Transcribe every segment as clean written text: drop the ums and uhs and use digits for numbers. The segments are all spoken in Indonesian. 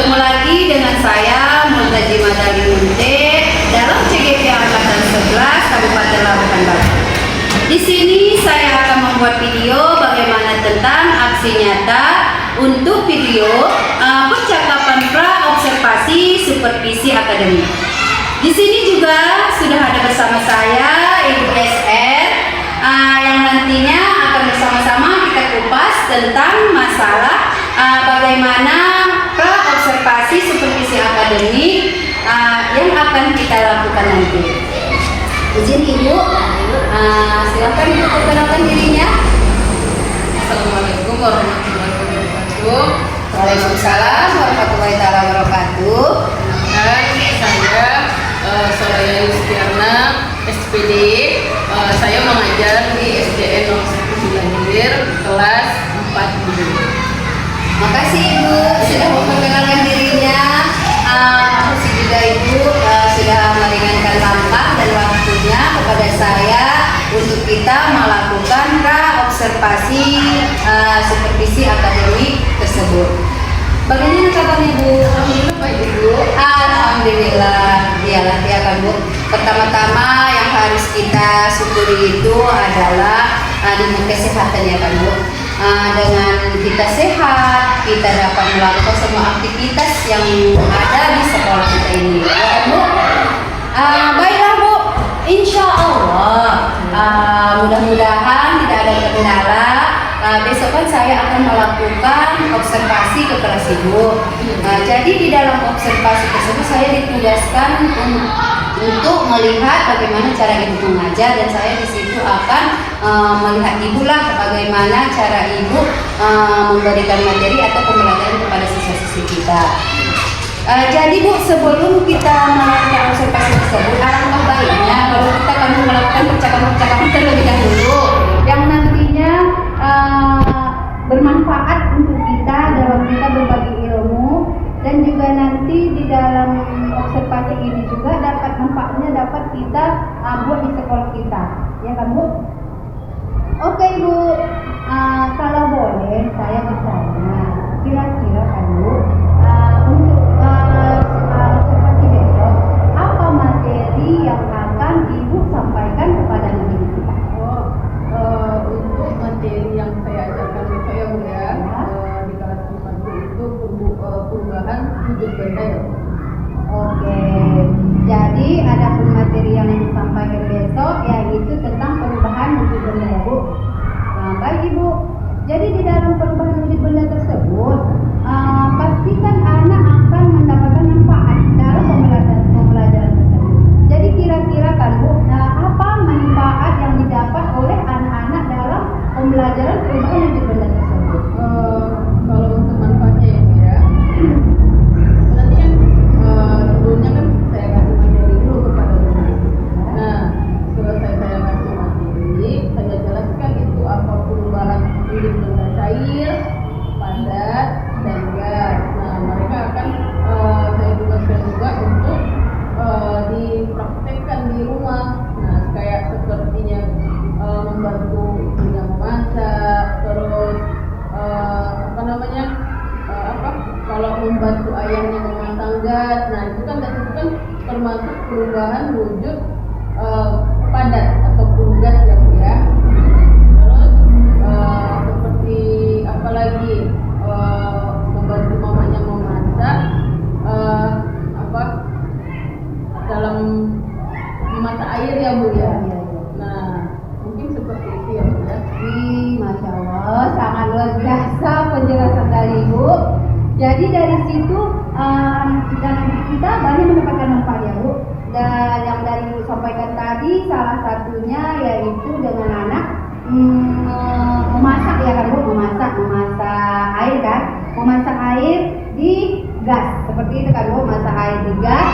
Ketemu lagi dengan saya Muntajimah Dali Munte dalam CGP Angkatan 11 Kabupaten Labuhan Batu. Di sini saya akan membuat video bagaimana tentang aksi nyata untuk video percakapan pra-observasi supervisi akademik. Di sini juga sudah ada bersama saya Ibu SR yang nantinya akan bersama-sama kita kupas tentang masalah bagaimana pra-observasi supervisi akademik yang akan kita lakukan nanti. Izin Ibu, silakan Ibu perkenalkan dirinya. Assalamualaikum warahmatullahi wabarakatuh. Waalaikumsalam warahmatullahi wabarakatuh. Saya Yustiana, SPD. Saya mengajar di SDN 01 Hilir, kelas 4B. Makasih Ibu sudah memperkenalkan dirinya. Makasih juga Ibu sudah meringankan langkah dan waktunya kepada saya untuk kita melakukan pra-observasi supervisi akademik tersebut. Bagaimana kabarnya Bu? Alhamdulillah baik Ibu. Alhamdulillah, iyalah ya kan Bu. Pertama-tama yang harus kita syukuri itu adalah dengan kesehatan ya kan Bu. Dengan kita sehat, kita dapat melakukan semua aktivitas yang ada di sekolah kita ini ya kan Bu. Baiklah Bu, insya Allah mudah-mudahan tidak ada kendala. Besok kan saya akan melakukan observasi ke kelas Ibu. Jadi di dalam observasi tersebut saya ditugaskan untuk melihat bagaimana cara Ibu mengajar, dan saya di situ akan melihat Ibu lah bagaimana cara Ibu memberikan materi atau pembelajaran kepada siswa-siswi kita. Jadi Bu, sebelum kita melakukan observasi tersebut, alangkah baiknya kalau kita akan melakukan percakapan terlebih dahulu yang nantinya bermanfaat untuk kita dalam kita berbagi ilmu, dan juga nanti di dalam observasi ini juga dapat manfaatnya dapat kita buat di sekolah kita, ya kan Bu? Oke Bu, kalau boleh saya bertanya, kira-kira kan Bu, untuk observasi besok apa materi yang akan Ibu sampaikan kepada didik kita? Untuk materi yang saya ajarkan besok ya Bu ya, di kelas 4 itu perubahan wujud benda ya Bu. Oke, jadi ada pun materi yang disampaikan besok yaitu tentang perubahan wujud benda ya Bu. Baik Ibu, jadi di dalam perubahan wujud benda tersebut pastikan anak akan mendapatkan manfaat dalam pembelajaran tersebut. Jadi kira-kira kan Bu, apa manfaat yang didapat oleh anak-anak dalam pembelajaran perubahan wujud benda tersebut? Kalau untuk manfaatnya ya Bu ya, nanti kan sebelumnya kan saya kasih materi dulu kepada rumah. Nah, selesai saya kasih materi, saya jelaskan itu apa perubahan wujud benda cair, padat, dan gas. Nah, mereka akan saya tugaskan juga untuk dipraktekkan di rumah. Nah, kayak sepertinya membantu ibunya memasak, terus kalau membantu ayahnya memasang gas. Nah, itu kan termasuk perubahan wujud padat atau gas ya Bu ya. Terus seperti apalagi membantu mamanya memasak, dalam memasak air ya Bu ya. Nah, mungkin seperti itu ya Bu ya. Masya Allah, sangat luar biasa penjelasan dari Ibu. Jadi dari situ dan kita banyak mendapatkan manfaat ya Bu. Dan yang dari Ibu sampaikan tadi salah satunya yaitu dengan anak memasak ya kan Bu, memasak air kan, memasak air di gas seperti itu kan Bu, memasak air di gas.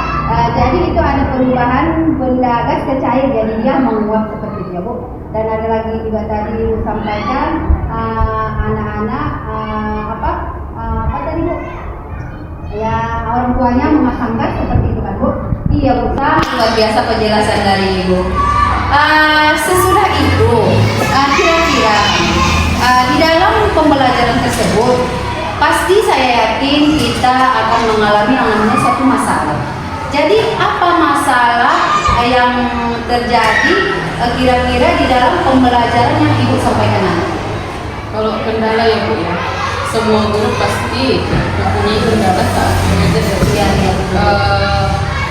Jadi itu ada perubahan benda gas ke cair, jadi dia menguap seperti itu ya Bu. Dan ada lagi juga tadi Ibu sampaikan anak-anak apa tadi Bu? Ya, orang tuanya memasang gas seperti itu kan Bu. Iya Bu, sangat luar biasa penjelasan dari Ibu. Sesudah itu kira-kira di dalam pembelajaran tersebut pasti saya yakin kita akan mengalami yang namanya satu masalah. Jadi apa masalah yang terjadi kira-kira di dalam pembelajaran yang Ibu sampaikan nanti? Kalau kendala ya Bu ya, semua guru pasti mempunyai kendala saat mengajar ya. Iya.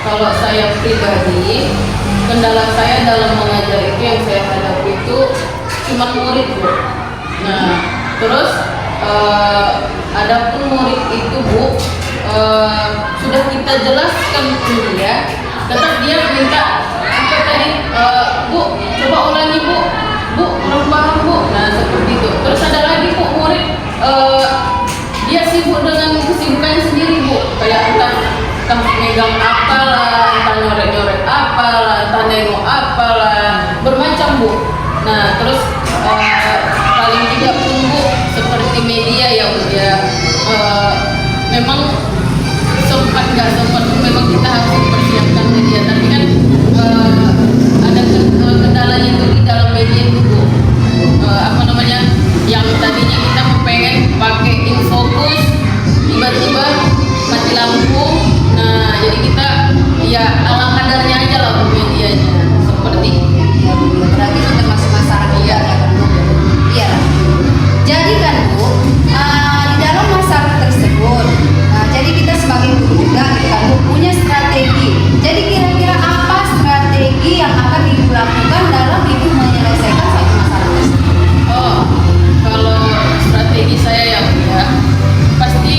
Kalau saya pribadi, kendala saya dalam mengajar itu yang saya hadapi itu cuma murid Bu. Nah, terus adapun murid itu Bu, sudah kita jelaskan ke dia, tetap dia minta apa tadi, Bu, coba ulangi Bu, belum paham Bu. Nah seperti itu. Terus ada lagi Bu murid, dia sibuk dengan kesibukannya sendiri Bu, kayak entah megang apalah, entah nyorek-nyorek apalah, entah nengok apalah, bermacam Bu. Nah terus paling tidak pun Bu, seperti media ya Bu ya, memang sempat nggak sempat memang kita harus mempersiapkan media, tapi kan ada kendalanya itu di dalam media itu Bu. Apa namanya, yang tadinya kita pengen pakai infocus, tiba-tiba mati lampu. Nah jadi kita ya ala kadarnya aja lah Bu medianya, seperti Iya, Bu. Berarti itu termasuk masalah juga ya kan Bu? Iya. Jadi kan Bu, di dalam masalah tersebut, jadi kita sebagai guru juga gitu kan Bu, punya strategi. Jadi kira-kira apa strategi yang akan Ibu lakukan dalam Ibu menyelesaikan satu masalah tersebut? oh, kalau strategi saya ya Bu ya, pasti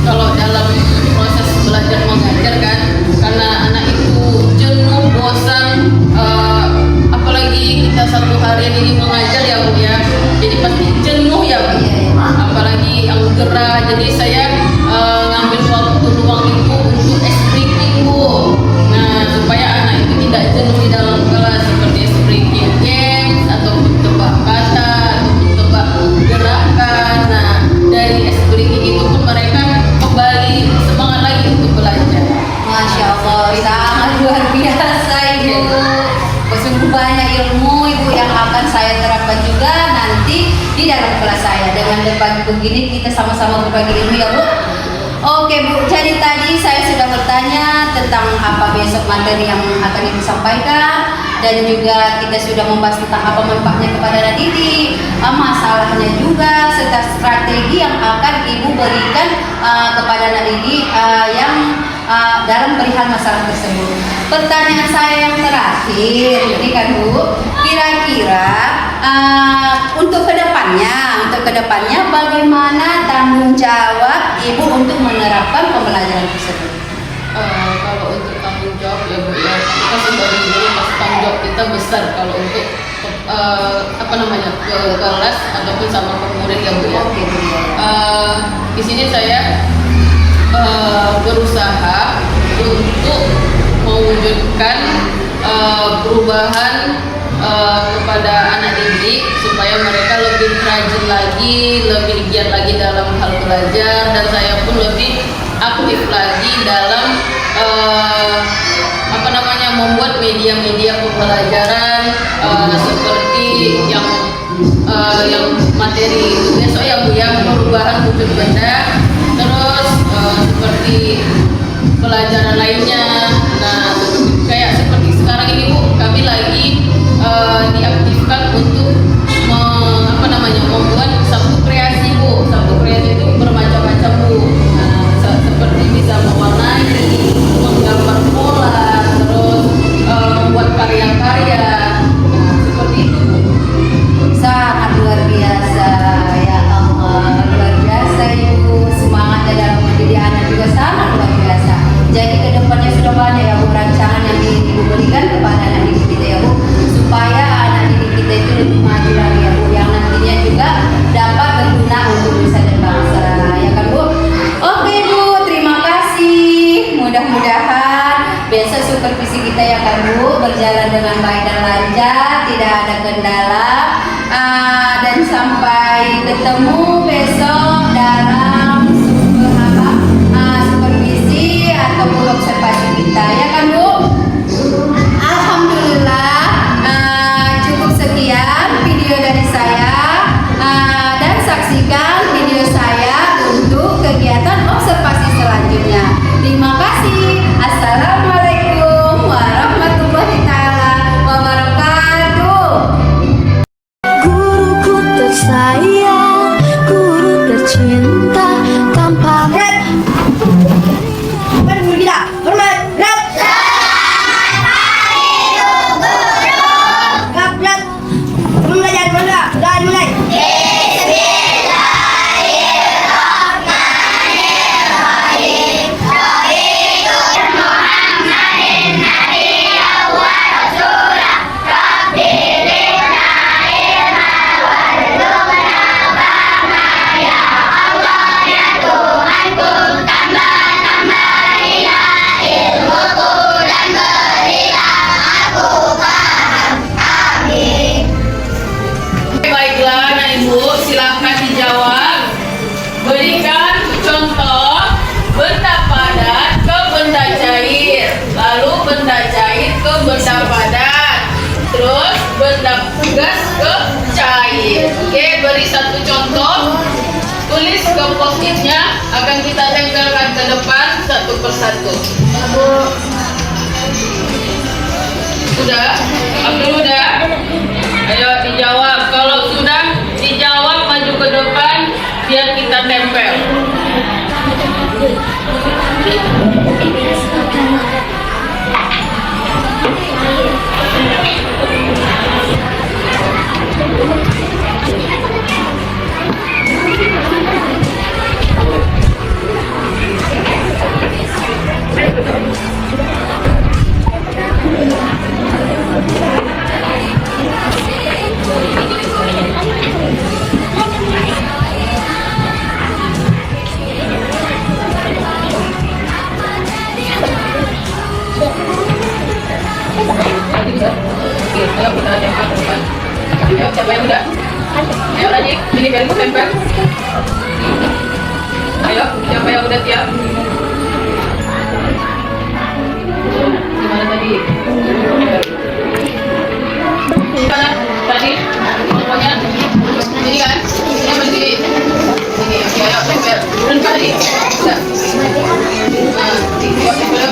kalau dalam proses belajar mengajar kan, karena anak itu jenuh, bosan, apalagi kita satu harian ini mengajar ya Bu ya, jadi pasti jenuh ya Bu. Apalagi yang gerah, jadi saya ngambil waktu luang itu untuk breaking Bu. Nah supaya anak itu tidak jenuh di dalam kelas, seperti breaking games ataupun tebak kata ataupun tebak gerakan. Nah dari breaking itu pun mereka kembali semangat lagi untuk belajar. Masya Allah, sangat luar biasa Ibu. Sungguh banyak ilmu Ibu yang akan saya terapkan juga nanti di dalam kelas saya. Dengan berbagi begini kita sama-sama berbagi ilmu ya Bu. Oke Bu, jadi tadi saya sudah bertanya tentang apa besok materi yang akan Ibu sampaikan, dan juga kita sudah membahas tentang apa manfaatnya kepada anak didik, masalahnya juga, serta strategi yang akan Ibu berikan kepada anak didik yang dalam perihal masalah tersebut. Pertanyaan saya yang terakhir ini kan Bu, kira-kira untuk kedepannya bagaimana tanggung jawab Ibu untuk menerapkan pembelajaran tersebut? Kalau untuk tanggung jawab ya Bu ya, kita sebagai guru pasti tanggung jawab kita besar kalau untuk apa namanya, ke kelas ataupun sama ke murid ya Bu ya. Oke Bu ya. Di sini saya berusaha untuk mewujudkan perubahan kepada anak didik supaya mereka lebih rajin lagi, lebih giat lagi dalam hal belajar, dan saya pun lebih aktif lagi dalam apa namanya, membuat media-media pembelajaran seperti yang materi besok ya Bu ya, perubahan wujud benda, terus seperti pelajaran lainnya. Nah kayak seperti sekarang ini Bu, kami lagi diaktifkan untuk apa namanya, membuat sabtu kreasi Bu. Sabtu kreasi itu bermacam-macam Bu. Nah seperti bisa mewarnai, menggambar pola, terus membuat karya-karya. Nah seperti itu Bu. Sangat luar biasa ya Allah, luar biasa Ibu, semangatnya dalam mendidik anak juga sangat luar biasa. Jadi kedepannya sudah banyak ya Bu rancangan yang Ibu berikan kepada anak didik kita ya Bu, supaya anak didik kita itu lebih maju lagi ya Bu, yang nantinya juga dapat berguna untuk nusa dan bangsa ya kan Bu. Oke Bu, terima kasih. Mudah-mudahan besok supervisi kita ya kan Bu berjalan dengan baik dan lancar, tidak ada kendala. Dan sampai ketemu besok dalam supervisi ataupun observasi kita ya kan Bu. Alhamdulillah, cukup sekian video dari saya, dan saksikan video saya untuk sayang, guru tercinta tanpa Guru kita, hormat, gerak. Gerak, gerak. Sebelum belajar, dan mulai. Baiklah anak ibu, silakan dijawab. Berikan contoh benda padat ke benda cair, lalu benda cair ke benda padat, terus benda gas ke cair. Oke, beri satu contoh, tulis ke post-itnya, akan kita tempelkan ke depan satu persatu. Sudah? Abdul udah? Ayo dijawab. Kalau sudah dijawab, maju ke depan biar kita tempel. Ayo kita tempel ke depan. Ayo siapa yang udah? Ayo lagi, ini biar aku tempel. Ayo, siapa yang udah siap? Gimana tadi? Gimana tadi? Pokoknya ini kan? Ini berdiri. Ini, oke, ayo tempel. Turun kali. Udah. Nah, yuk tempel.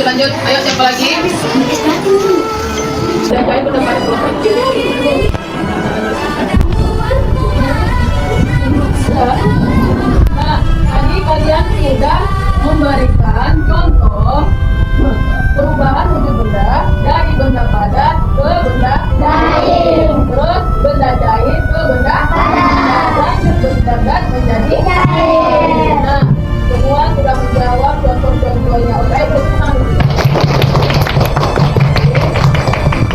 Lanjut. Ayo siapa lagi? Siapa yang udah pada Nah, tadi kalian sudah memberikan contoh perubahan wujud benda dari benda padat ke benda cair, terus benda cair ke benda padat, lanjut benda gas menjadi cair. Nah, semua sudah menjawab contoh-contohnya. Oke, bersenang.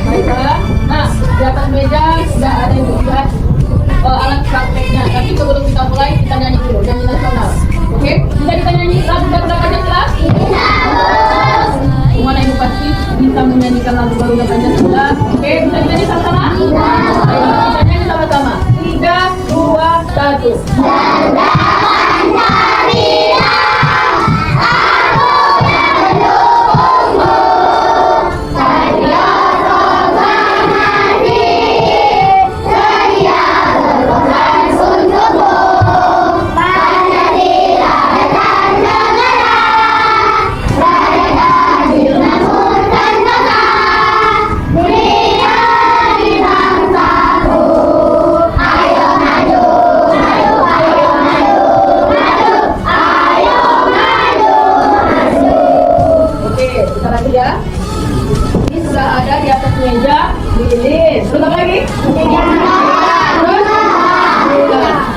Baiklah. Nah, di atas meja sudah ada yang dilihat alat prakteknya. Tapi sebelum kita mulai, kita nyanyi dulu, nyanyi nasional. Oke, bisa kita nyanyi lagu Garuda Pancasila? Semua anak ibu pasti bisa menyanyikan lagu Garuda Pancasila. Oke, bisa dinyanyi sama-sama? Ayo, kita nyanyi sama-sama. 3, 2, 1. Garuda Pancasila.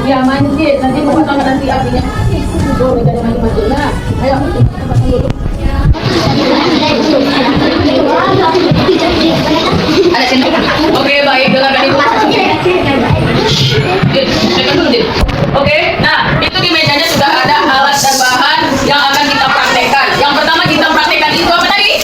Ya manjit, nanti mau sama nanti apinya. Oh, meja maju-maju. Nah, ayo tempatkan dulu. Ada sini. Oke, baik, silakan ibu. Silakan dulu, Dit. Oke, nah itu di mejanya sudah ada alat dan bahan yang akan kita praktekkan. Yang pertama kita praktekkan itu apa tadi?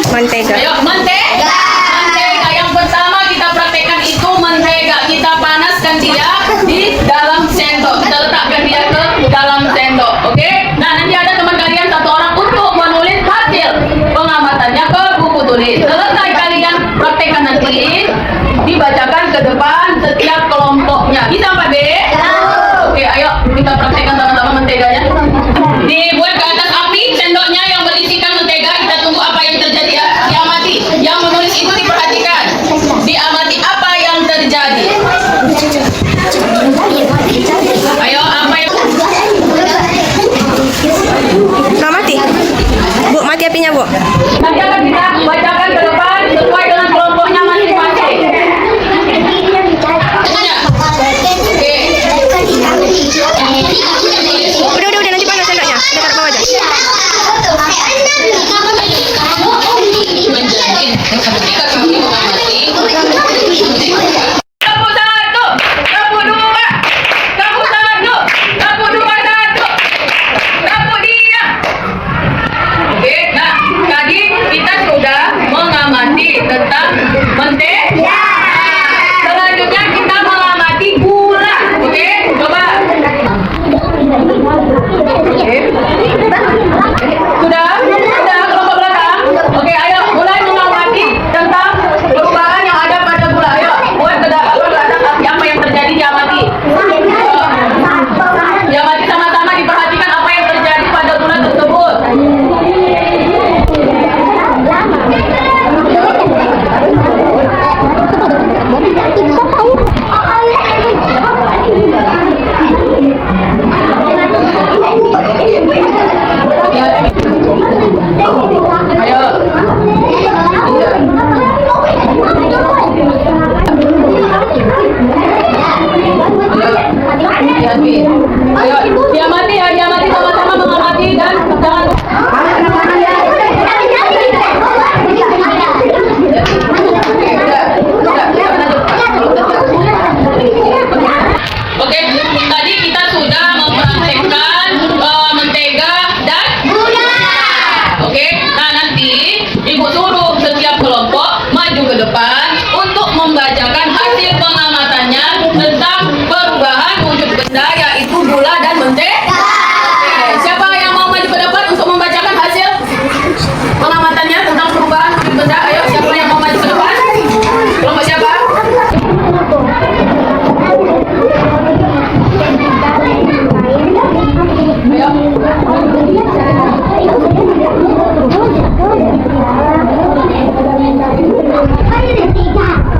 Mentega. Ayo, mentega. Mentega yang pertama kita praktekkan itu mentega. Kita panaskan dia di dalam sendok. Kita letakkan dia ke dalam sendok. Oke? Nah, nanti ada teman kalian satu orang untuk menulis hasil pengamatannya ke buku tulis. Selesai kalian praktekkan nanti, dibacakan ke depan setiap kelompoknya. Bisa Pak B? Oke, ayo kita praktekkan sama-sama menteganya. Dibuat ke atas api sendoknya yang berisikan mentega. Kita tunggu apa yang terjadi ya. Diamati. Yang menulis itu diperhatikan. mentega. Selanjutnya kita mengamati gula. Oke, coba. Oke. Sudah kelompok belakang. Oke, ayo mulai mengamati tentang perubahan yang ada pada gula. Ayo, buat belakang apa yang terjadi diamati. Diamati sama-sama, diperhatikan apa yang terjadi pada gula tersebut. Ayo, diamati ya, diamati sama-sama mengamati dan jangan Oke, tadi kita sudah mempraktekkan mentega dan gula. Oke, nah nanti Ibu suruh setiap kelompok maju ke depan untuk membacakan hasil pengamatannya tentang perubahan wujud benda yaitu gula dan mentega. Oke, siapa yang mau maju ke depan untuk membacakan hasil pengamatannya tentang perubahan wujud benda? Ayo, siapa yang mau maju ke depan? Kelompok siapa?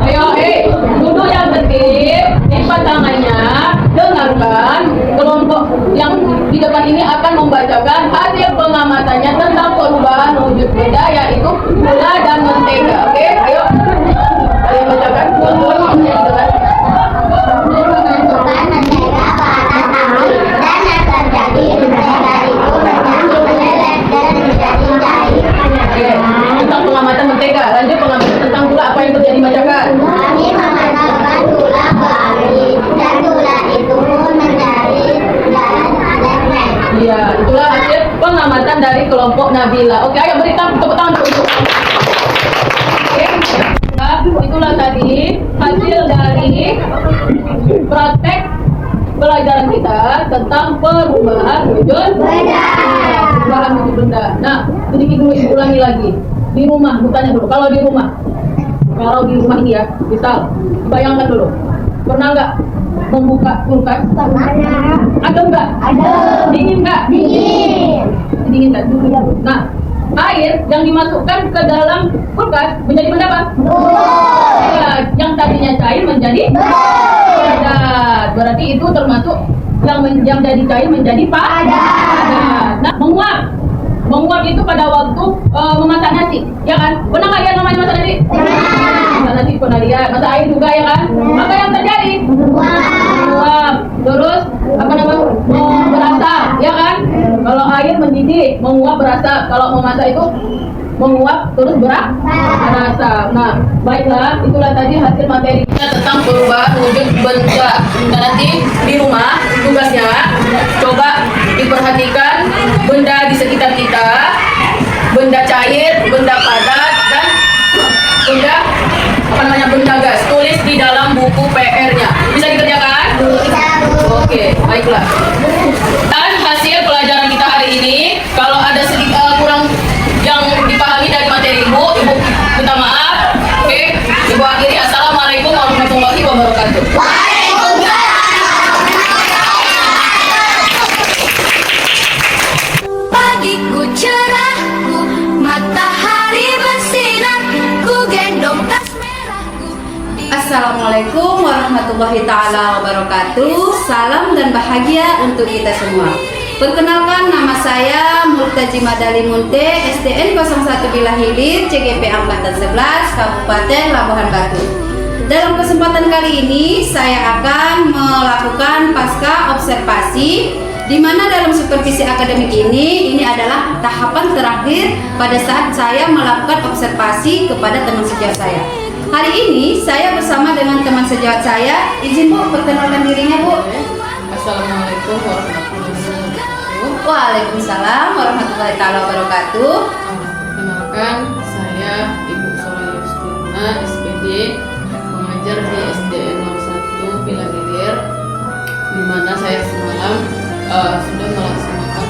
Ayo, duduk yang tertib, lipat tangannya, dengarkan. Kelompok yang di depan ini akan membacakan hasil pengamatannya tentang perubahan wujud benda yaitu gula dan mentega. Oke, ayo. Kalian bacakan. Tentang pengamatan mentega, lanjut pengamatan tentang gula, apa yang terjadi, bacakan. Kami menambahkan gula ke air dan gula itu pun menjadi lemon. Iya, itulah hasil pengamatan dari kelompok Nabila. Oke, ayo beri tepuk tangan dulu. Oke, nah, itulah tadi hasil dari praktek pelajaran kita tentang perubahan wujud benda. Perubahan wujud benda. Nah, sedikit dulu Ibu ulangi lagi. Di rumah, bertanya dulu. Kalau di rumah ini ya, misal, bayangkan dulu. Pernah nggak membuka kulkas? Ada nggak? Ada. Dingin nggak? Dingin. Dingin kan? Nah, air yang dimasukkan ke dalam kulkas menjadi benda apa? Ya, yang tadinya cair menjadi padat. Berarti itu termasuk yang jadi cair menjadi padat. Nah, menguap itu pada waktu memasak nasi, ya kan? Pernah nggak lihat namanya masak nasi? Masak nasi pernah lihat, masak air juga, ya kan? Apa yang terjadi? Menguap. Terus apa namanya? Berasap, ya kan? Kalau air mendidih, menguap berasap. Kalau memasak itu menguap terus berasap. Nah, baiklah, itulah tadi hasil materi kita tentang perubahan wujud benda. Nah, nanti di rumah tugasnya coba diperhatikan benda di sekitar kita, benda cair, benda padat, dan benda gas. Tulis di dalam buku PR-nya. Bisa dikerjakan? Oke, baiklah. Dan hasil pelajaran kita hari ini, kalau ada sedikit kurang yang dipahami dari materi Ibu minta maaf. Oke, Ibu akhiri. Assalamualaikum warahmatullahi wabarakatuh. Pagiku cerah, matahari bersinar, ku gendong tas merahku. Assalamualaikum warahmatullahi taala wabarakatuh. Salam dan bahagia untuk kita semua. Perkenalkan, nama saya Murtaji Madali Munte, STN 01 Bila Hilir, CGP Angkatan 11, Kabupaten Labuhan Batu. Dalam kesempatan kali ini, saya akan melakukan pasca observasi, di mana dalam supervisi akademik ini adalah tahapan terakhir pada saat saya melakukan observasi kepada teman sejawat saya. Hari ini saya bersama dengan teman sejawat saya. Izin Bu, perkenalkan dirinya Bu. Assalamualaikum warahmatullahi wabarakatuh. Waalaikumsalam warahmatullahi wabarakatuh. Perkenalkan, saya Ibu Soraya Yustina, SPG Ade, mengajar di SDN 01 Pilagelir, di mana saya semalam sudah melaksanakan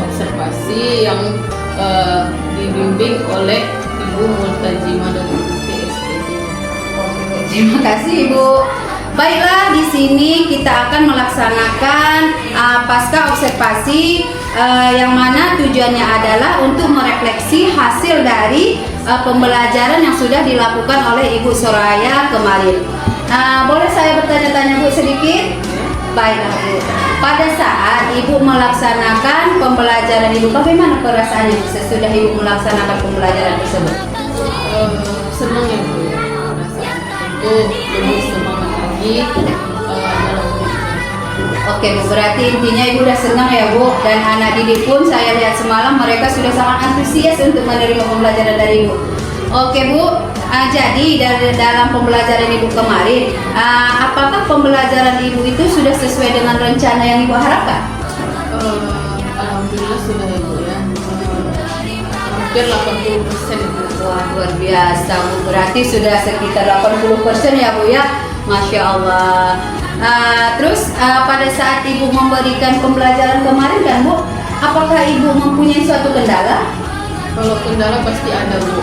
observasi yang dibimbing oleh Ibu Multajimah dari TSPD. Terima kasih Ibu. Baiklah, di sini kita akan melaksanakan pasca observasi yang mana tujuannya adalah untuk merefleksi hasil dari pembelajaran yang sudah dilakukan oleh Ibu Soraya kemarin. Boleh saya bertanya-tanya Bu sedikit? Baiklah Bu. Pada saat Ibu melaksanakan pembelajaran Ibu, bagaimana perasaannya Bu sesudah Ibu melaksanakan pembelajaran tersebut? Senang ya Bu ya, rasanya tentu lebih semangat lagi dalam Oke Bu, berarti intinya Ibu udah senang ya Bu, dan anak didik pun saya lihat semalam mereka sudah sangat antusias untuk menerima pembelajaran dari Ibu. Oke Bu, jadi dari dalam pembelajaran Ibu kemarin, apakah pembelajaran Ibu itu sudah sesuai dengan rencana yang Ibu harapkan? Alhamdulillah sudah ya Bu ya, hampir 80% Bu. Wah, luar biasa Bu, berarti sudah sekitar 80% ya Bu ya, Masya Allah. Terus pada saat Ibu memberikan pembelajaran kemarin kan Bu, apakah Ibu mempunyai suatu kendala? Kalau kendala pasti ada Bu.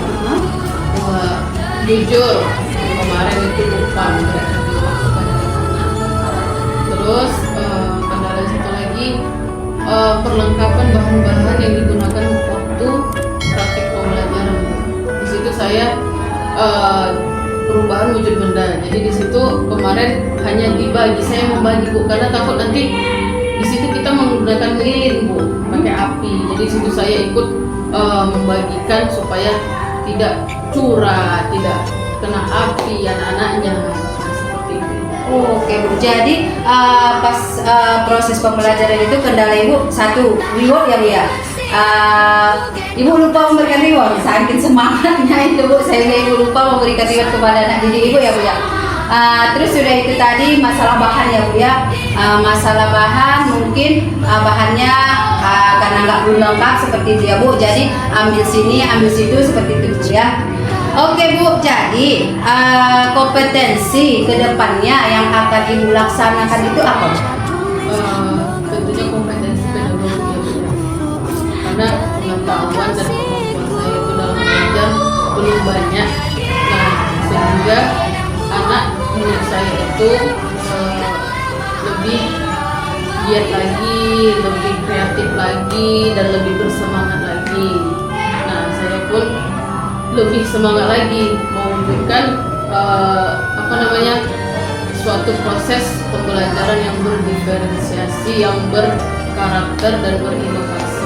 Jujur kemarin itu lupa mereka dimasukkan ke sana. Terus kendala satu lagi, perlengkapan bahan-bahan yang digunakan waktu praktik pembelajaran Bu. Di situ saya perubahan wujud benda. Jadi di situ kemarin hanya dibagi, saya membagi Bu, karena takut nanti di situ kita menggunakan lilin Bu, pakai api. Jadi di situ saya ikut membagikan supaya tidak curah, tidak kena api anak-anaknya. Seperti itu. Oke Bu, jadi pas proses pembelajaran itu kendala Ibu satu, reward ya Bu ya. Ibu lupa memberikan reward, saking semangatnya itu Bu, sehingga Ibu lupa memberikan reward kepada anak didik Ibu ya Bu ya. Terus sudah itu tadi masalah bahan ya Bu ya. Masalah bahan mungkin bahannya karena nggak belum lengkap seperti itu ya Bu, jadi ambil sini ambil situ seperti itu Bu ya. Oke Bu, jadi kompetensi kedepannya yang akan Ibu laksanakan itu apa Bu? Tentunya kompetensi pedagogi ya Bu ya. Karena pengetahuan dan kemampuan saya itu dalam belajar belum banyak. Nah, sehingga anak menurut saya itu lebih giat lagi, lebih kreatif lagi, dan lebih bersemangat lagi. Nah, saya pun lebih semangat lagi mewujudkan suatu proses pembelajaran yang berdiferensiasi, yang berkarakter dan berinovasi.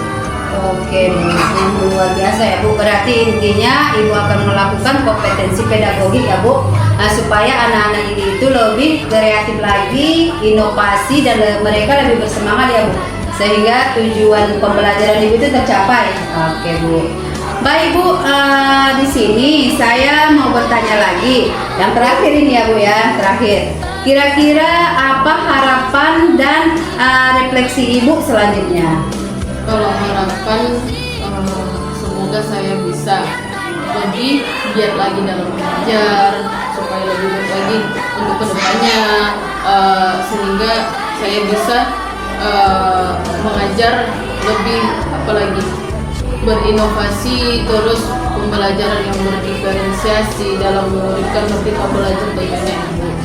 Oke, yang luar biasa ya Bu. Berarti intinya Ibu akan melakukan kompetensi pedagogik ya Bu, supaya anak-anak ini itu lebih kreatif lagi, inovasi, dan mereka lebih bersemangat ya Bu, sehingga tujuan pembelajaran Ibu itu tercapai. Oke Bu. Baik Bu, di sini saya mau bertanya lagi. Yang terakhir ini ya Bu ya, terakhir. Kira-kira apa harapan dan refleksi Ibu selanjutnya? Kalau harapan, semoga saya bisa lebih giat lagi dalam belajar, supaya lebih giat lagi untuk kedepannya, sehingga saya bisa mengajar lebih apalagi berinovasi, terus pembelajaran yang berdiferensiasi dalam memberikan merdeka belajar bagi anak-anak.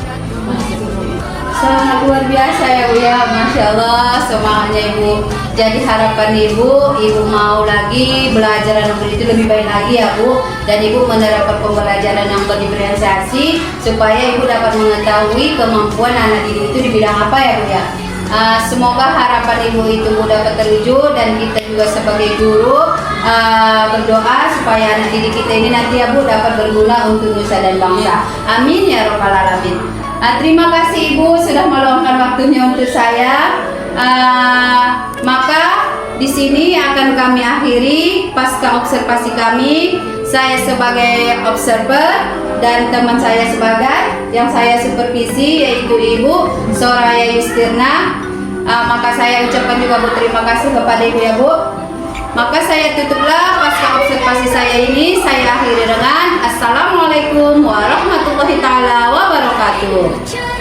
Sangat luar biasa ya Bu ya, Masya Allah semangatnya Ibu. Jadi harapan Ibu mau lagi belajar negeri itu lebih baik lagi ya Bu, dan Ibu menerapkan pembelajaran yang berdiferensiasi supaya Ibu dapat mengetahui kemampuan anak didik itu di bidang apa ya Bu ya. Semoga harapan Ibu itu dapat terwujud, dan kita juga sebagai guru berdoa supaya anak didik kita ini nanti ya Bu dapat berguna untuk nusa dan bangsa. Amin ya Rabbal Alamin. Terima kasih Ibu sudah meluangkan waktunya untuk saya. Maka di sini akan kami akhiri pasca observasi kami. Saya sebagai observer dan teman saya sebagai yang saya supervisi yaitu Ibu Soraya Yustirna. Maka saya ucapkan juga Bu terima kasih kepada Ibu ya Bu. Maka saya tutuplah pasca observasi saya ini. Saya akhiri dengan Assalamualaikum warahmatullahi taala wabarakatuh.